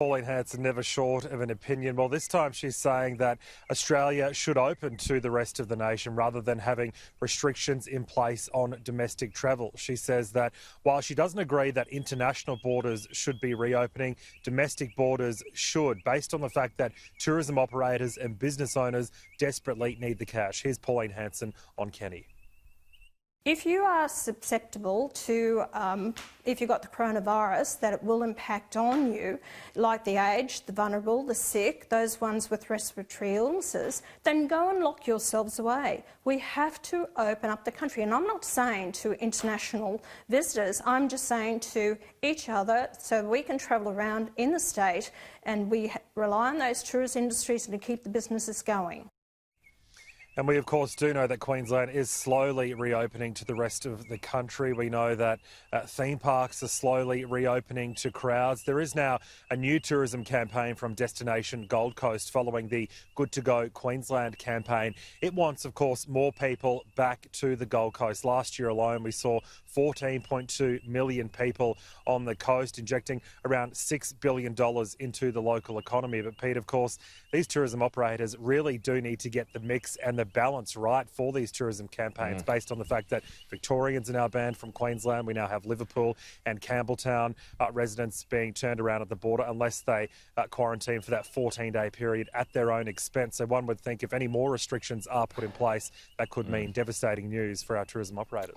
Pauline Hanson never short of an opinion. Well, this time she's saying that Australia should open to the rest of the nation rather than having restrictions in place on domestic travel. She says that while she doesn't agree that international borders should be reopening, domestic borders should, based on the fact that tourism operators and business owners desperately need the cash. Here's Pauline Hanson on Kenny. If you are susceptible to, if you've got the coronavirus, that it will impact on you, like the aged, the vulnerable, the sick, those ones with respiratory illnesses, then go and lock yourselves away. We have to open up the country. And I'm not saying to international visitors, I'm just saying to each other so we can travel around in the state and we rely on those tourist industries to keep the businesses going. And we, of course, do know that Queensland is slowly reopening to the rest of the country. We know that theme parks are slowly reopening to crowds. There is now a new tourism campaign from Destination Gold Coast following the Good to Go Queensland campaign. It wants, of course, more people back to the Gold Coast. Last year alone, we saw 14.2 million people on the coast, injecting around $6 billion into the local economy. But, Pete, of course, these tourism operators really do need to get the mix and the balance right for these tourism campaigns, based on the fact that Victorians are now banned from Queensland. We now have Liverpool and Campbelltown residents being turned around at the border unless they quarantine for that 14-day period at their own expense. So one would think if any more restrictions are put in place, that could mean devastating news for our tourism operators.